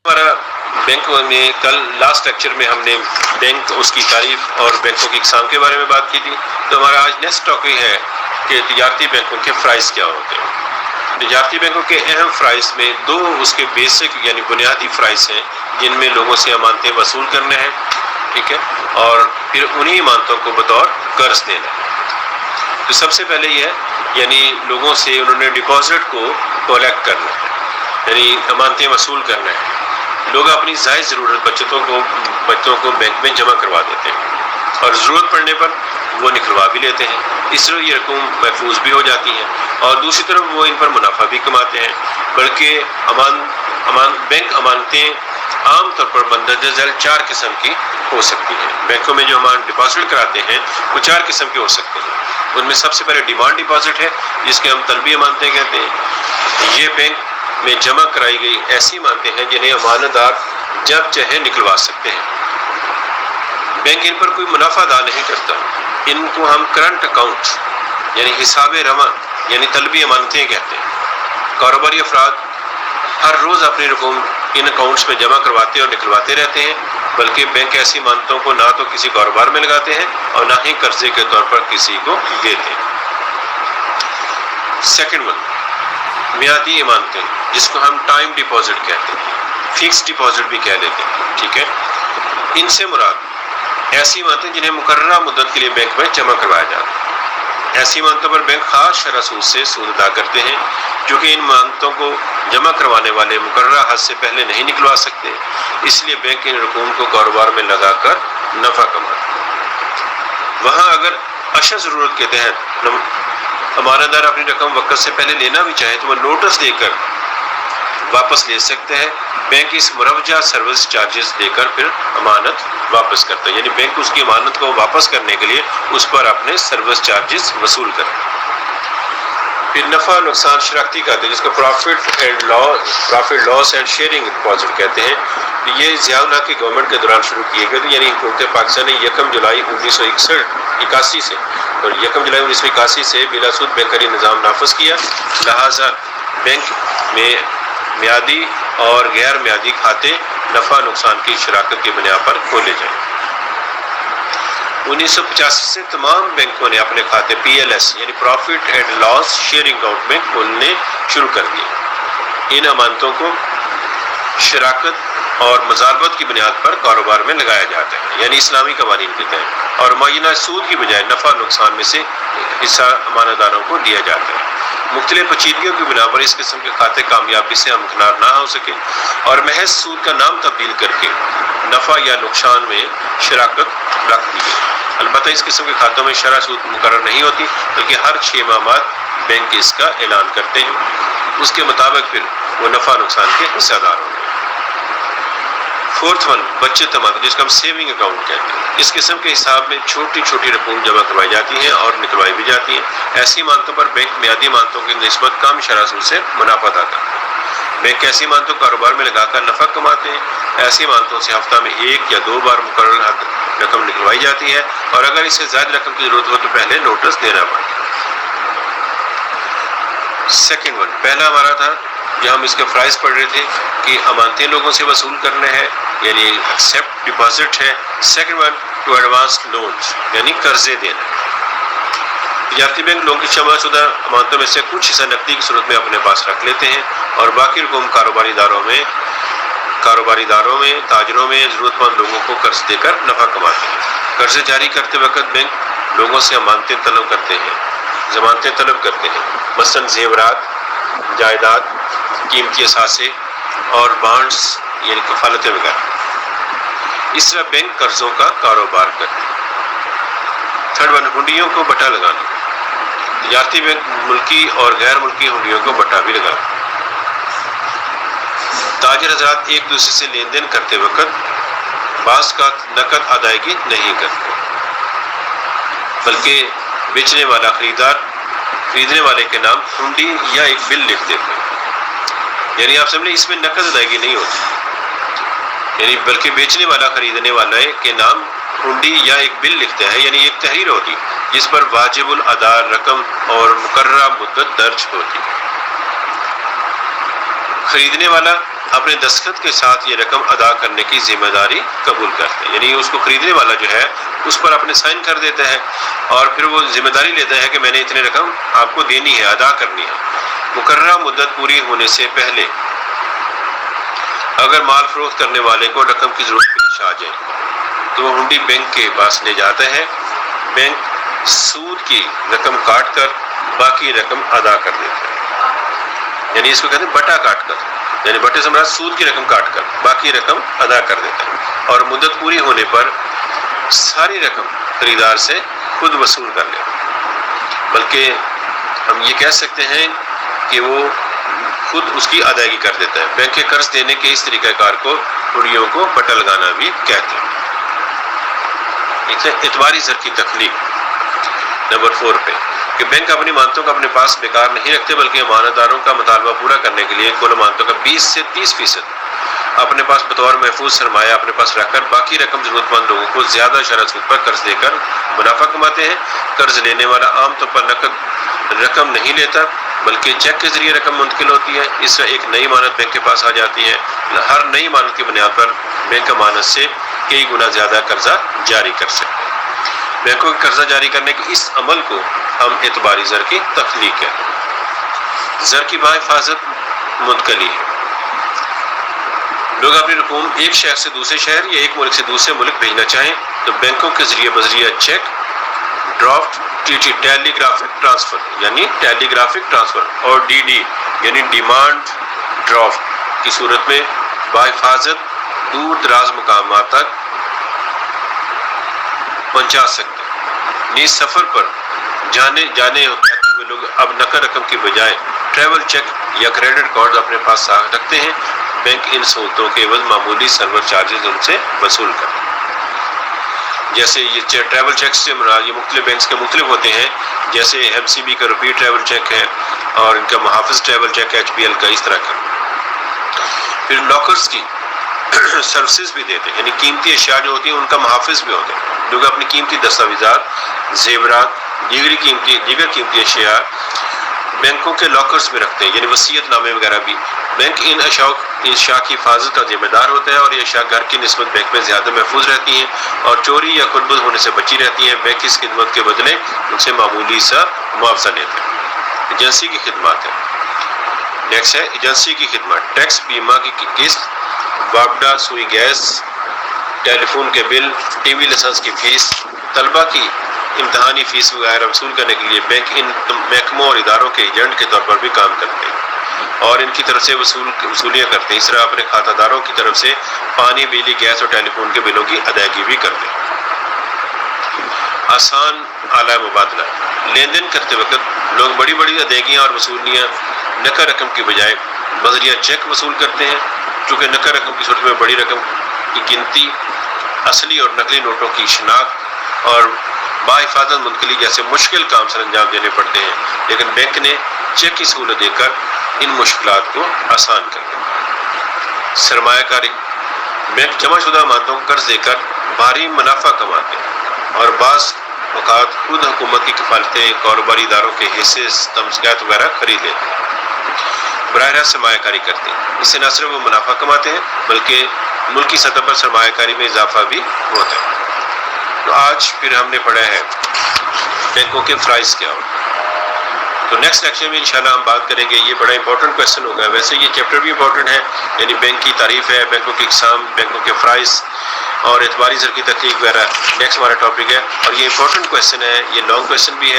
ہمارا بینک میں کل لاسٹ لیکچر میں ہم نے بینک، اس کی تعریف اور بینکوں کی اقسام کے بارے میں بات کی تھی. تو ہمارا آج نیکسٹ ٹاپک ہے کہ تجارتی بینکوں کے فرائض کیا ہوتے ہیں. تجارتی بینکوں کے اہم فرائض میں دو اس کے بیسک یعنی بنیادی فرائض ہیں جن میں لوگوں سے امانتیں وصول کرنا ہے، ٹھیک ہے، اور پھر انہی امانتوں کو بطور قرض دینا ہے. تو سب سے پہلے یہ ہے یعنی لوگوں سے انہوں نے ڈپازٹ کو کلیکٹ کرنا ہے، یعنی امانتیں وصول کرنا ہے. لوگ اپنی زائد ضرورت بچتوں کو بینک میں جمع کروا دیتے ہیں اور ضرورت پڑنے پر وہ نکلوا بھی لیتے ہیں. اس طرح یہ رقم محفوظ بھی ہو جاتی ہیں اور دوسری طرف وہ ان پر منافع بھی کماتے ہیں. بلکہ بینک امانتیں عام طور پر مندرجہ ذیل 4 قسم کی ہو سکتی ہیں. بینکوں میں جو ہم ڈپازٹ کراتے ہیں وہ 4 قسم کے ہو سکتے ہیں. ان میں سب سے پہلے ڈیمانڈ ڈپازٹ ہے جس کے ہم طلبی امانتیں کہتے ہیں. یہ بینک میں جمع کرائی گئی ایسی امانتیں ہیں جنہیں امانت دار جب چاہے نکلوا سکتے ہیں. بینک ان پر کوئی منافع ادا نہیں کرتا. ان کو ہم کرنٹ اکاؤنٹ یعنی حساب رواں یعنی طلبی امانتیں کہتے ہیں. کاروباری افراد ہر روز اپنی رقم ان اکاؤنٹس میں جمع کرواتے اور نکلواتے رہتے ہیں. بلکہ بینک ایسی امانتوں کو نہ تو کسی کاروبار میں لگاتے ہیں اور نہ ہی قرضے کے طور پر کسی کو دیتے ہیں. سیکنڈ ون، میعادی امانتیں جس کو ہم ٹائم ڈپازٹ کہتے ہیں، فکس ڈپازٹ بھی کہہ دیتے ہیں، ٹھیک ہے. ان سے مراد ایسی امانتیں جنہیں مقررہ مدت کے لیے بینک میں جمع کروایا جاتا ہے. ایسی امانتوں پر بینک خاص شرح سود سے سود ادا کرتے ہیں کیونکہ ان امانتوں کو جمع کروانے والے مقررہ حد سے پہلے نہیں نکلوا سکتے. اس لیے بینک ان رقوم کو کاروبار میں لگا کر نفع کماتے ہیں. وہاں اگر اشد ضرورت کے تحت امانت دار اپنی رقم وقت سے پہلے لینا بھی چاہے تو وہ نوٹس دے کر واپس لے سکتے ہیں. بینک اس مروجہ سروس چارجز دے کر پھر امانت واپس کرتا ہے، یعنی بینک اس کی امانت کو واپس کرنے کے لیے اس پر اپنے سروس چارجز وصول کرتا ہے. پھر نفع نقصان شراکتی کہتے ہیں جس کو profit loss and sharing deposit کہتے ہیں. یہ ضیاء الحق کی گورنمنٹ کے دوران شروع کیے گئے تھے، یعنی حکومت پاکستان نے 1 جولائی 1981 سے اور 1 جولائی 1981 سے بلا سود بینکری نظام نافذ کیا. لہٰذا بینک میں میعادی اور غیر میعادی کھاتے نفع نقصان کی شراکت کی بنیاد پر کھولے جائیں. 1985 سے تمام بینکوں نے اپنے کھاتے PLS یعنی profit and loss sharing account میں کھولنے شروع کر دیے. ان امانتوں کو شراکت اور مضاربت کی بنیاد پر کاروبار میں لگایا جاتا ہے، یعنی اسلامی قوانین کے تحت، اور معینہ سود کی بجائے نفع نقصان میں سے حصہ امانت داروں کو دیا جاتا ہے. مختلف پیچیدگیوں کی بنا پر اس قسم کے کھاتے کامیابی سے ہمکنار نہ ہو سکے اور محض سود کا نام تبدیل کر کے نفع یا نقصان میں شراکت رکھ دی گئی. البتہ اس قسم کے کھاتوں میں شرح سود مقرر نہیں ہوتی بلکہ ہر 6 ماہ بعد بینک اس کا اعلان کرتے ہیں. اس کے مطابق پھر وہ نفع نقصان کے حصہ دار ہوں گے. فورتھ ون، بچت امانت جس کو ہم سیونگ اکاؤنٹ کہتے ہیں. اس قسم کے حساب میں چھوٹی چھوٹی رقوم جمع کروائی جاتی ہیں اور نکلوائی بھی جاتی ہیں. ایسی امانتوں پر بینک میعادی امانتوں کی نسبت کم شرح سود سے منافع ادا کرتا ہے. بینک ایسی امانتوں کو کاروبار میں لگا کر نفع کماتے ہیں. ایسی امانتوں سے ہفتہ میں 1 یا 2 بار مقرر رقم نکلوائی جاتی ہے اور اگر اس سے زائد رقم کی ضرورت ہو تو پہلے نوٹس دینا پڑتا ہے. سیکنڈ ون، پہلا ہمارا تھا جو ہم اس کے فرائض پڑھ رہے تھے کہ امانتیں لوگوں سے وصول کرنا ہے یعنی ایکسیپٹ ڈپازٹ ہے. Second one, to advance loans یعنی قرضے دینا. تجارتی بینک لوگوں کی جمع شدہ امانتوں میں سے کچھ حصہ نقدی کی صورت میں اپنے پاس رکھ لیتے ہیں اور باقی رقم کاروباری داروں میں تاجروں میں ضرورت مند لوگوں کو قرض دے کر نفع کماتے ہیں. قرضے جاری کرتے وقت بینک لوگوں سے امانتیں طلب کرتے ہیں، ضمانتیں طلب کرتے ہیں، مثلاً زیورات، جائیداد، قیمتی اثاثے اور بانڈز یعنی کفالتیں وغیرہ. اس طرح بینک قرضوں کا کاروبار کرتے ہیں. تھرڈ ون، ہنڈیوں کو بٹا لگانا. تجارتی بینک ملکی اور غیر ملکی ہنڈیوں کو بٹا بھی لگاتا ہے. تاجر حضرات ایک دوسرے سے لین دین کرتے وقت بعض کا نقد ادائیگی نہیں کرتے بلکہ بیچنے والا خریدار خریدنے والے کے نام ہنڈی یا ایک بل لکھ دیتے ہیں. یعنی آپ سمجھیں اس میں نقد ادائیگی نہیں ہوتی، یعنی بلکہ بیچنے والا خریدنے والے کے نام ہنڈی یا ایک بل لکھتا ہے، یعنی ایک تحریر ہوتی جس پر واجب الادا رقم اور مقررہ مدت درج ہوتی. خریدنے والا اپنے دستخط کے ساتھ یہ رقم ادا کرنے کی ذمہ داری قبول کرتے ہیں. یعنی اس کو خریدنے والا جو ہے اس پر اپنے سائن کر دیتا ہے اور پھر وہ ذمہ داری لیتا ہے کہ میں نے اتنی رقم آپ کو دینی ہے، ادا کرنی ہے. مقررہ مدت پوری ہونے سے پہلے اگر مال فروخت کرنے والے کو رقم کی ضرورت پیش آ جائے تو وہ ہنڈی بینک کے پاس لے جاتا ہے. بینک سود کی رقم کاٹ کر باقی رقم ادا کر دیتا ہے. یعنی اس کو کہتے ہیں بٹا کاٹ کر، یعنی بٹے سے مراد سود کی رقم کاٹ کر باقی رقم ادا کر دیتا ہے. اور مدت پوری ہونے پر ساری رقم خریدار سے خود وصول کر لے. بلکہ ہم یہ کہہ سکتے ہیں کہ وہ خود اس کی ادائیگی کر دیتا ہے. بینک کے قرض دینے کے اس طریقہ کار کو ہنڈیوں کو بٹا لگانا بھی کہتے ہیں. اعتباری زر کی تخلیق نمبر 4 پہ کہ بینک اپنی امانتوں کا اپنے پاس بیکار نہیں رکھتے بلکہ امانت داروں کا مطالبہ پورا کرنے کے لیے کل امانتوں کا 20 سے 30% اپنے پاس بطور محفوظ سرمایہ اپنے پاس رکھ کر باقی رقم ضرورت مند لوگوں کو زیادہ شرح سود پر قرض دے کر منافع کماتے ہیں. قرض لینے والا عام طور پر نقد رقم نہیں لیتا بلکہ چیک کے ذریعے رقم منتقل ہوتی ہے. اس سے ایک نئی امانت بینک کے پاس آ جاتی ہے. ہر نئی امانت کی بنیاد پر بینک امانت سے کئی گنا زیادہ قرضہ جاری کر سکتے ہیں. بینکوں کے قرضہ جاری کرنے کے اس عمل کو ہم اعتباری زر کی تخلیق ہے. زر کی بحفاظت منتقلی ہے. لوگ اپنی رقوم ایک شہر سے دوسرے شہر یا ایک ملک سے دوسرے ملک بھیجنا چاہیں تو بینکوں کے ذریعے بذریعہ چیک، ڈرافٹ، ٹیلی گرافک ٹرانسفر یعنی ٹیلی گرافک ٹرانسفر اور ڈی یعنی ڈیمانڈ ڈرافٹ کی صورت میں بحفاظت دور دراز مقامات تک پہنچا سکتے ہیں. نیز سفر پر جانے ہوئے لوگ اب نقد رقم کی بجائے ٹریول چیک یا کریڈٹ کارڈ اپنے پاس ساتھ رکھتے ہیں. بینک ان سہولتوں کے عوض معمولی سرور چارجز ان سے وصول کرتے ہیں. جیسے یہ ٹریول چیکس سے مراد یہ مختلف بینکس کے مختلف ہوتے ہیں. جیسے ایم سی بی کا روپی ٹریول چیک ہے اور ان کا محافظ ٹریول چیک ہے HBL کا اس طرح کا. پھر لاکرز کی سروسز بھی دیتے ہیں. یعنی قیمتی اشیاء جو ہوتی ہیں ان کا محافظ بھی ہوتے ہیں. لوگ اپنی قیمتی دستاویزات، زیورات، دیگر قیمتی اشیاء بینکوں کے لاکرز میں رکھتے ہیں. یعنی وصیت نامے وغیرہ بھی. بینک ان اشیاء کی حفاظت کا ذمہ دار ہوتا ہے اور یہ اشیاء گھر کی نسبت بینک میں زیادہ محفوظ رہتی ہیں اور چوری یا خربد ہونے سے بچی رہتی ہیں. بینک اس خدمت کے بدلے ان سے معمولی سا معاوضہ لیتے ہیں. ایجنسی کی خدمات ہے. نیکسٹ ہے ایجنسی کی خدمات. ٹیکس، بیمہ کی قسط، واپڈا، سوئی گیس، ٹیلی فون کے بل، ٹی وی لائسنس کی فیس، طلبہ کی امتحانی فیس وغیرہ وصول کرنے کے لیے بینک ان محکموں اور اداروں کے ایجنٹ کے طور پر بھی کام کرتے ہیں اور ان کی طرف سے وصولیاں کرتے ہیں. اس طرح اپنے کھاتہ داروں کی طرف سے پانی، بجلی، گیس اور ٹیلی فون کے بلوں کی ادائیگی بھی کرتے ہیں. آسان اعلی مبادلہ. لین دین کرتے وقت لوگ بڑی بڑی ادائیگیاں اور وصولیاں نقد رقم کی بجائے بذریعہ چیک وصول کرتے ہیں. چونکہ نقد رقم کی صورت میں بڑی رقم کی گنتی، اصلی اور نقلی نوٹوں کی شناخت اور باحفاظت منتقلی جیسے مشکل کام سر انجام دینے پڑتے ہیں، لیکن بینک نے چیک کی سہولت دے کر ان مشکلات کو آسان کر دیا. سرمایہ کاری. بینک جمع شدہ امانتوں کو قرض دے کر بھاری منافع کماتے ہیں اور بعض اوقات خود حکومت کی کفالتیں، کاروباری اداروں کے حصے، تمغات وغیرہ خرید لیتے ہیں. براہ راست سرمایہ کاری کرتے ہیں. اس سے نہ صرف وہ منافع کماتے ہیں بلکہ ملکی سطح پر سرمایہ کاری میں اضافہ بھی ہوتا ہے. تو آج پھر ہم نے پڑھا ہے بینکوں کے فرائض کیا ہوتے ہیں. تو نیکسٹ لیکچر میں انشاءاللہ ہم بات کریں گے. یہ بڑا امپورٹنٹ کویشچن ہوگا. ویسے یہ چیپٹر بھی امپورٹنٹ ہے، یعنی بینک کی تعریف ہے، بینکوں کی اقسام، بینکوں کے فرائض اور اعتباری زر کی تخلیق وغیرہ نیکسٹ ہمارا ٹاپک ہے. اور یہ امپورٹنٹ کویشچن ہے، یہ لانگ کویشچن بھی ہے.